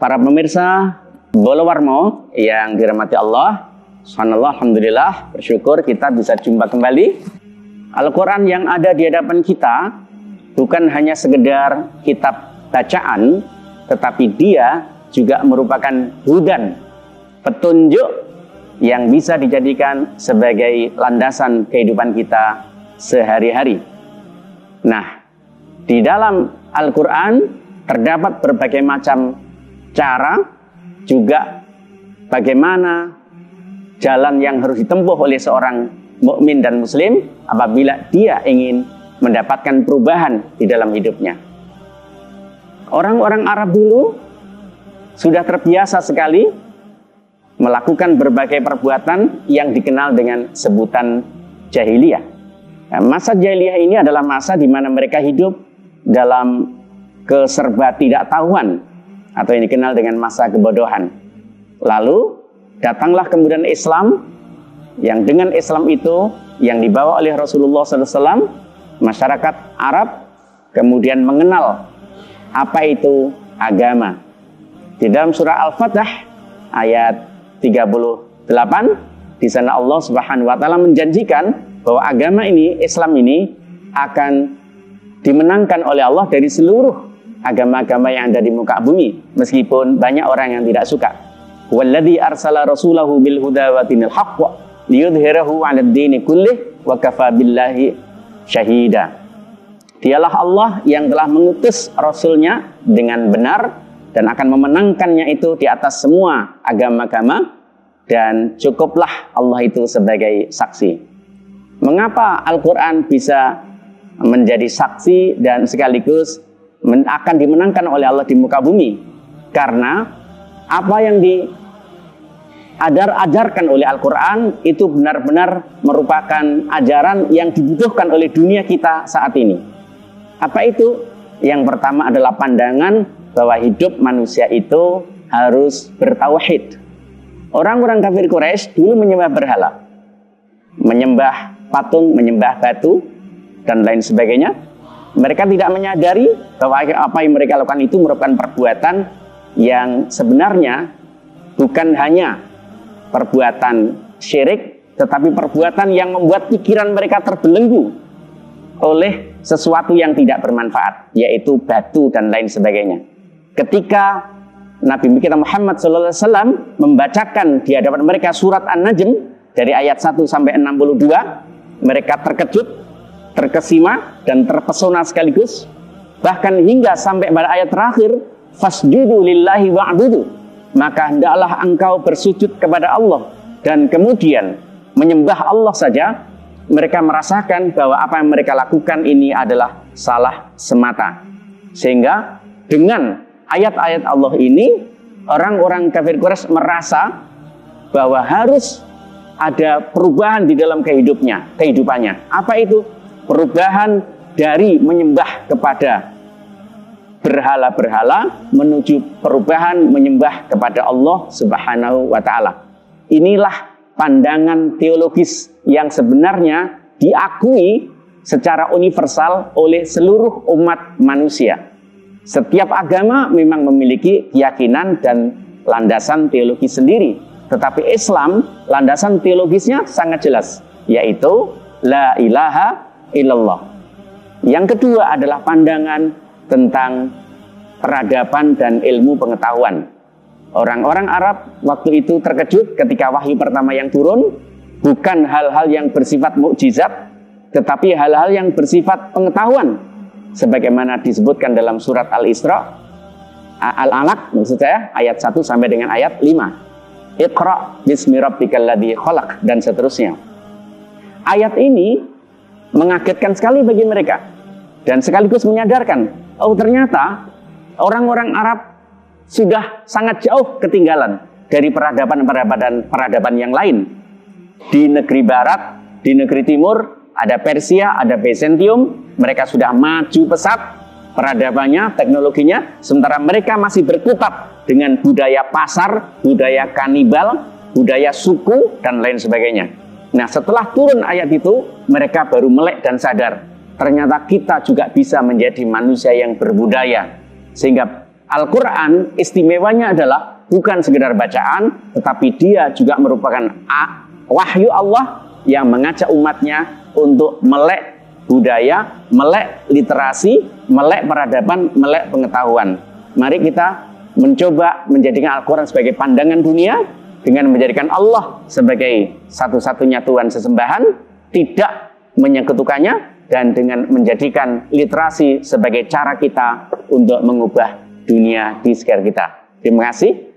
Para pemirsa Bolowarmo yang dirahmati Allah, subhanallah, alhamdulillah, bersyukur kita bisa jumpa kembali. Al-Quran yang ada di hadapan kita bukan hanya sekedar kitab bacaan, tetapi dia juga merupakan hudan, petunjuk yang bisa dijadikan sebagai landasan kehidupan kita sehari-hari. Nah, di dalam Al-Quran terdapat berbagai macam cara, juga bagaimana jalan yang harus ditempuh oleh seorang mukmin dan muslim apabila dia ingin mendapatkan perubahan di dalam hidupnya. Orang-orang Arab dulu sudah terbiasa sekali melakukan berbagai perbuatan yang dikenal dengan sebutan jahiliyah. Nah, masa jahiliyah ini adalah masa di mana mereka hidup dalam keserba tidak tahuan, atau yang dikenal dengan masa kebodohan. Lalu datanglah kemudian Islam, yang dengan Islam itu yang dibawa oleh Rasulullah SAW, masyarakat Arab kemudian mengenal apa itu agama. Di dalam surah Al-Fatah ayat 38, di sana Allah Subhanahu wa taala menjanjikan bahwa agama ini, Islam ini, akan dimenangkan oleh Allah dari seluruh agama-agama yang ada di muka bumi, meskipun banyak orang yang tidak suka. Walladzi arsala rasulahu bil huda wa dinil haqq liyudhhirahu 'alad dini kullih wa kafa billahi syahida. Dialah Allah yang telah mengutus rasulnya dengan benar dan akan memenangkannya itu di atas semua agama-agama, dan cukuplah Allah itu sebagai saksi. Mengapa Al-Quran bisa menjadi saksi dan sekaligus akan dimenangkan oleh Allah di muka bumi? Karena apa yang diajarkan oleh Al-Quran itu benar-benar merupakan ajaran yang dibutuhkan oleh dunia kita saat ini. Apa itu? Yang pertama adalah pandangan bahwa hidup manusia itu harus bertauhid. Orang-orang kafir Quraisy dulu menyembah berhala, menyembah patung, menyembah batu, dan lain sebagainya. Mereka tidak menyadari bahwa apa yang mereka lakukan itu merupakan perbuatan yang sebenarnya bukan hanya perbuatan syirik, tetapi perbuatan yang membuat pikiran mereka terbelenggu oleh sesuatu yang tidak bermanfaat, yaitu batu dan lain sebagainya. Ketika Nabi kita Muhammad SAW membacakan di hadapan mereka surat An-Najm dari ayat 1 sampai 62, mereka terkejut, terkesima dan terpesona sekaligus, bahkan hingga sampai pada ayat terakhir, fasjudu lillahi wa'budu, maka hendaklah engkau bersujud kepada Allah dan kemudian menyembah Allah saja. Mereka merasakan bahwa apa yang mereka lakukan ini adalah salah semata, sehingga dengan ayat-ayat Allah ini orang-orang kafir Quraisy merasa bahwa harus ada perubahan di dalam kehidupannya. Apa itu? Perubahan dari menyembah kepada berhala-berhala menuju perubahan menyembah kepada Allah Subhanahu wa taala. Inilah pandangan teologis yang sebenarnya diakui secara universal oleh seluruh umat manusia. Setiap agama memang memiliki keyakinan dan landasan teologis sendiri, tetapi Islam landasan teologisnya sangat jelas, yaitu la ilaha illallah. Yang kedua adalah pandangan tentang peradaban dan ilmu pengetahuan. Orang-orang Arab waktu itu terkejut ketika wahyu pertama yang turun bukan hal-hal yang bersifat mukjizat, tetapi hal-hal yang bersifat pengetahuan, sebagaimana disebutkan dalam surat Al-Isra, Al-Alaq maksud saya, ayat 1 sampai dengan ayat 5. Iqra bismi rabbikal ladzi khalaq, dan seterusnya. Ayat ini mengagetkan sekali bagi mereka dan sekaligus menyadarkan, oh ternyata orang-orang Arab sudah sangat jauh ketinggalan dari peradaban yang lain. Di negeri barat, di negeri timur, ada Persia, ada Bizantium, mereka sudah maju pesat peradabannya, teknologinya, sementara mereka masih berkutat dengan budaya pasar, budaya kanibal, budaya suku, dan lain sebagainya. Nah, setelah turun ayat itu, mereka baru melek dan sadar, ternyata kita juga bisa menjadi manusia yang berbudaya. Sehingga Al-Quran istimewanya adalah bukan sekedar bacaan, tetapi dia juga merupakan wahyu Allah yang mengajak umatnya untuk melek budaya, melek literasi, melek peradaban, melek pengetahuan. Mari kita mencoba menjadikan Al-Quran sebagai pandangan dunia dengan menjadikan Allah sebagai satu-satunya Tuhan sesembahan, tidak menyekutukannya, dan dengan menjadikan literasi sebagai cara kita untuk mengubah dunia di sekitar kita. Terima kasih.